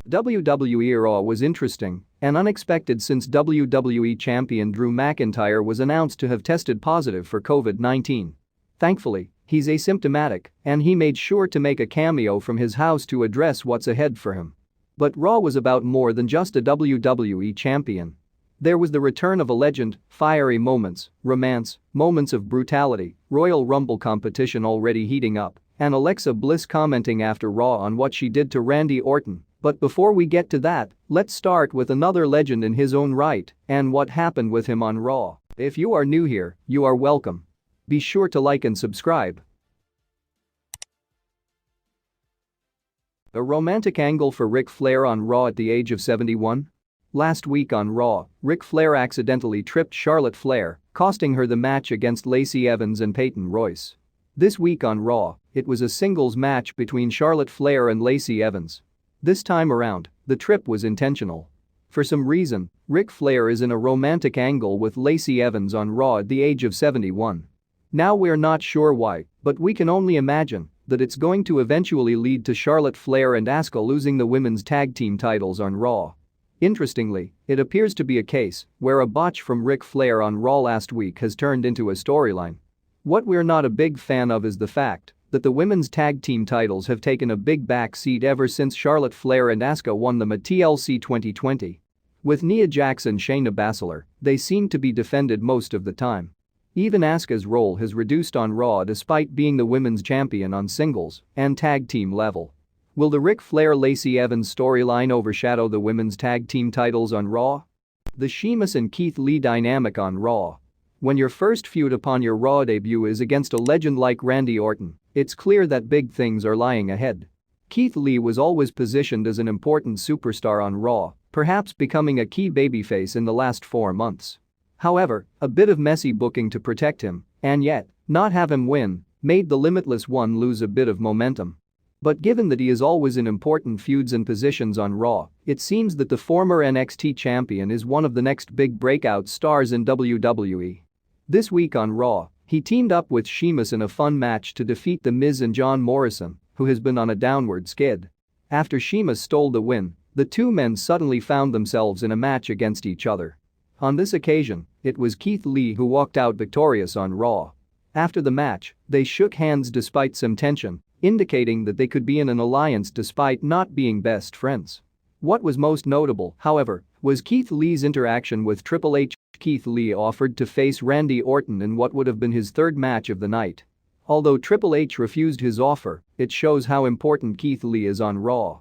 WWE Raw was interesting and unexpected since WWE champion Drew McIntyre was announced to have tested positive for COVID-19. Thankfully, he's asymptomatic and he made sure to make a cameo from his house to address what's ahead for him. But Raw was about more than just a WWE champion. There was the return of a legend, fiery moments, romance, moments of brutality, Royal Rumble competition already heating up, and Alexa Bliss commenting after Raw on what she did to Randy Orton. But before we get to that, let's start with another legend in his own right and what happened with him on Raw. If you are new here, you are welcome. Be sure to like and subscribe. A romantic angle for Ric Flair on Raw at the age of 71? Last week on Raw, Ric Flair accidentally tripped Charlotte Flair, costing her the match against Lacey Evans and Peyton Royce. This week on Raw, it was a singles match between Charlotte Flair and Lacey Evans. This time around, the trip was intentional. For some reason, Ric Flair is in a romantic angle with Lacey Evans on Raw at the age of 71. Now we're not sure why, but we can only imagine that it's going to eventually lead to Charlotte Flair and Asuka losing the women's tag team titles on Raw. Interestingly, it appears to be a case where a botch from Ric Flair on Raw last week has turned into a storyline. What we're not a big fan of is the fact that the women's tag team titles have taken a big backseat ever since Charlotte Flair and Asuka won them at TLC 2020. With Nia Jax and Shayna Baszler, they seem to be defended most of the time. Even Asuka's role has reduced on Raw despite being the women's champion on singles and tag team level. Will the Ric Flair-Lacey Evans storyline overshadow the women's tag team titles on Raw? The Sheamus and Keith Lee dynamic on Raw. When your first feud upon your Raw debut is against a legend like Randy Orton, it's clear that big things are lying ahead. Keith Lee was always positioned as an important superstar on Raw, perhaps becoming a key babyface in the last 4 months. However, a bit of messy booking to protect him, and yet, not have him win, made the Limitless One lose a bit of momentum. But given that he is always in important feuds and positions on Raw, it seems that the former NXT champion is one of the next big breakout stars in WWE. This week on Raw, he teamed up with Sheamus in a fun match to defeat The Miz and John Morrison, who has been on a downward skid. After Sheamus stole the win, the two men suddenly found themselves in a match against each other. On this occasion, it was Keith Lee who walked out victorious on Raw. After the match, they shook hands despite some tension, indicating that they could be in an alliance despite not being best friends. What was most notable, however, was Keith Lee's interaction with Triple H. Keith Lee offered to face Randy Orton in what would have been his third match of the night. Although Triple H refused his offer, it shows how important Keith Lee is on Raw.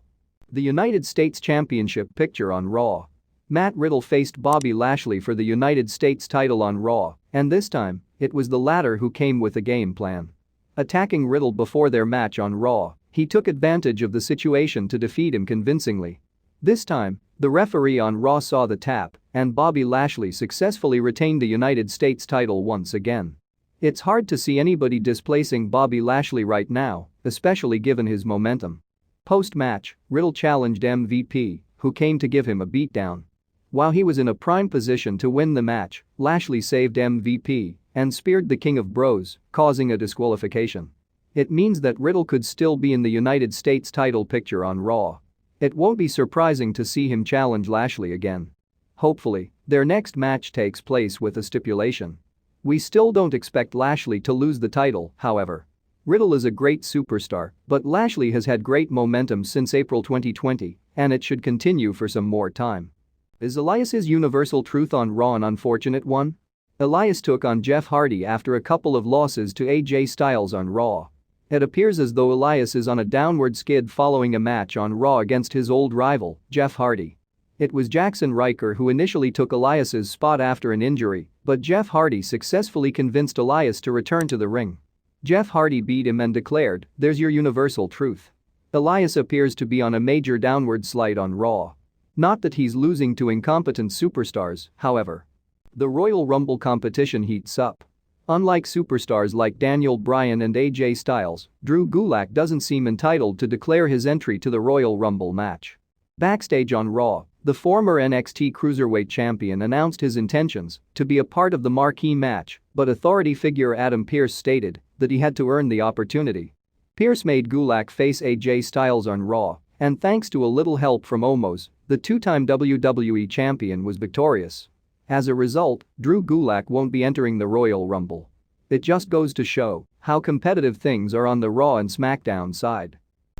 The United States Championship picture on Raw. Matt Riddle faced Bobby Lashley for the United States title on Raw, and this time, it was the latter who came with a game plan. Attacking Riddle before their match on Raw, he took advantage of the situation to defeat him convincingly. This time, the referee on Raw saw the tap, and Bobby Lashley successfully retained the United States title once again. It's hard to see anybody displacing Bobby Lashley right now, especially given his momentum. Post-match, Riddle challenged MVP, who came to give him a beatdown. While he was in a prime position to win the match, Lashley saved MVP and speared the King of Bros, causing a disqualification. It means that Riddle could still be in the United States title picture on Raw. It won't be surprising to see him challenge Lashley again. Hopefully, their next match takes place with a stipulation. We still don't expect Lashley to lose the title, however. Riddle is a great superstar, but Lashley has had great momentum since April 2020, and it should continue for some more time. Is Elias's Universal Truth on Raw an unfortunate one? Elias took on Jeff Hardy after a couple of losses to AJ Styles on Raw. It appears as though Elias is on a downward skid following a match on Raw against his old rival, Jeff Hardy. It was Jackson Ryker who initially took Elias's spot after an injury, but Jeff Hardy successfully convinced Elias to return to the ring. Jeff Hardy beat him and declared, "There's your Universal Truth." Elias appears to be on a major downward slide on Raw. Not that he's losing to incompetent superstars, however. The Royal Rumble competition heats up. Unlike superstars like Daniel Bryan and AJ Styles, Drew Gulak doesn't seem entitled to declare his entry to the Royal Rumble match. Backstage on Raw, the former NXT Cruiserweight champion announced his intentions to be a part of the marquee match, but authority figure Adam Pearce stated that he had to earn the opportunity. Pearce made Gulak face AJ Styles on Raw, And thanks to a little help from Omos, the two-time WWE champion was victorious. As a result, Drew Gulak won't be entering the Royal Rumble. It just goes to show how competitive things are on the Raw and SmackDown side.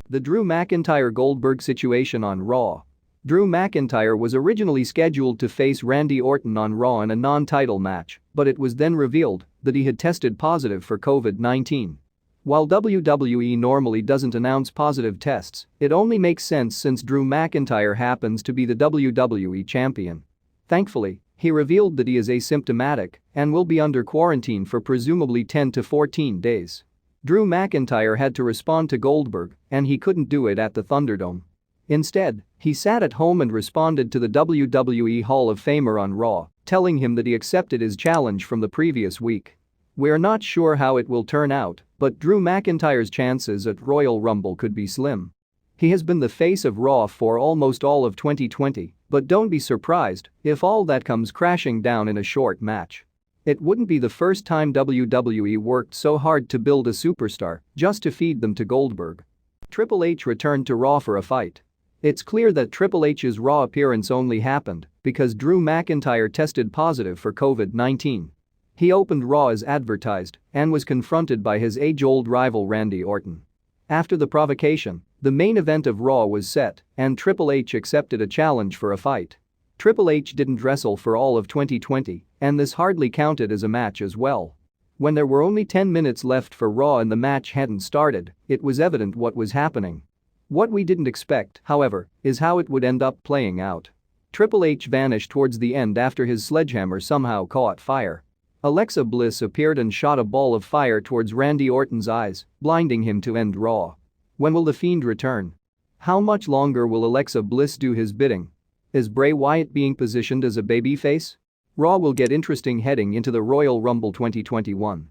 The Drew McIntyre Goldberg situation on Raw. Drew McIntyre was originally scheduled to face Randy Orton on Raw in a non-title match, but it was then revealed that he had tested positive for COVID-19. While WWE normally doesn't announce positive tests, it only makes sense since Drew McIntyre happens to be the WWE champion. Thankfully, he revealed that he is asymptomatic and will be under quarantine for presumably 10 to 14 days. Drew McIntyre had to respond to Goldberg, and he couldn't do it at the Thunderdome. Instead, he sat at home and responded to the WWE Hall of Famer on Raw, telling him that he accepted his challenge from the previous week. "We're not sure how it will turn out, but Drew McIntyre's chances at Royal Rumble could be slim. He has been the face of Raw for almost all of 2020, but don't be surprised if all that comes crashing down in a short match. It wouldn't be the first time WWE worked so hard to build a superstar just to feed them to Goldberg." Triple H returned to Raw for a fight. It's clear that Triple H's Raw appearance only happened because Drew McIntyre tested positive for COVID-19. He opened Raw as advertised and was confronted by his age-old rival Randy Orton. After the provocation, the main event of Raw was set and Triple H accepted a challenge for a fight. Triple H didn't wrestle for all of 2020, and this hardly counted as a match as well. When there were only 10 minutes left for Raw and the match hadn't started, it was evident what was happening. What we didn't expect, however, is how it would end up playing out. Triple H vanished towards the end after his sledgehammer somehow caught fire. Alexa Bliss appeared and shot a ball of fire towards Randy Orton's eyes, blinding him to end Raw. When will The Fiend return? How much longer will Alexa Bliss do his bidding? Is Bray Wyatt being positioned as a babyface? Raw will get interesting heading into the Royal Rumble 2021.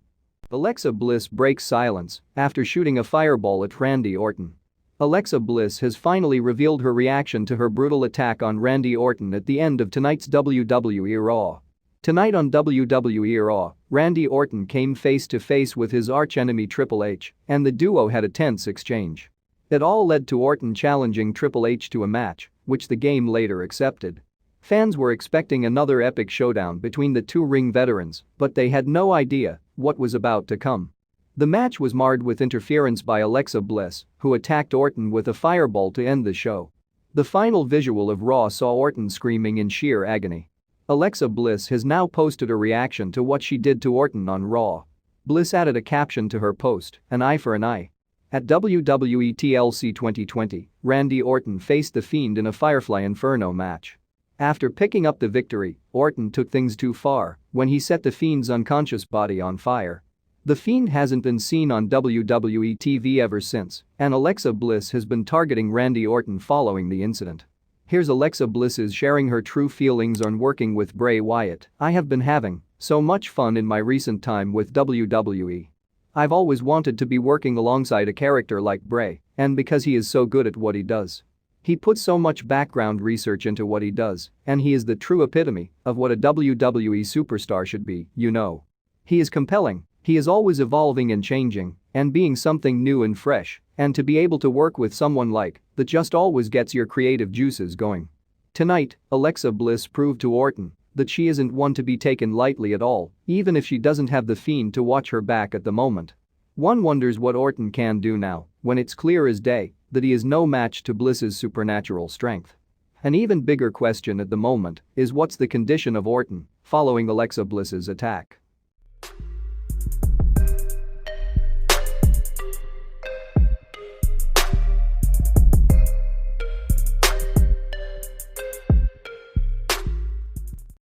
Alexa Bliss breaks silence after shooting a fireball at Randy Orton. Alexa Bliss has finally revealed her reaction to her brutal attack on Randy Orton at the end of tonight's WWE Raw. Tonight on WWE Raw, Randy Orton came face-to-face with his arch-enemy Triple H, and the duo had a tense exchange. It all led to Orton challenging Triple H to a match, which the game later accepted. Fans were expecting another epic showdown between the two ring veterans, but they had no idea what was about to come. The match was marred with interference by Alexa Bliss, who attacked Orton with a fireball to end the show. The final visual of Raw saw Orton screaming in sheer agony. Alexa Bliss has now posted a reaction to what she did to Orton on Raw. Bliss added a caption to her post, "An eye for an eye." At WWE TLC 2020, Randy Orton faced The Fiend in a Firefly Inferno match. After picking up the victory, Orton took things too far when he set The Fiend's unconscious body on fire. The Fiend hasn't been seen on WWE TV ever since, and Alexa Bliss has been targeting Randy Orton following the incident. Here's Alexa Bliss sharing her true feelings on working with Bray Wyatt. "I have been having so much fun in my recent time with WWE. I've always wanted to be working alongside a character like Bray, and because he is so good at what he does. He puts so much background research into what he does, and he is the true epitome of what a WWE superstar should be, you know. He is compelling, he is always evolving and changing, and being something new and fresh, and to be able to work with someone like that just always gets your creative juices going." Tonight, Alexa Bliss proved to Orton that she isn't one to be taken lightly at all, even if she doesn't have The Fiend to watch her back at the moment. One wonders what Orton can do now, when it's clear as day that he is no match to Bliss's supernatural strength. An even bigger question at the moment is what's the condition of Orton following Alexa Bliss's attack.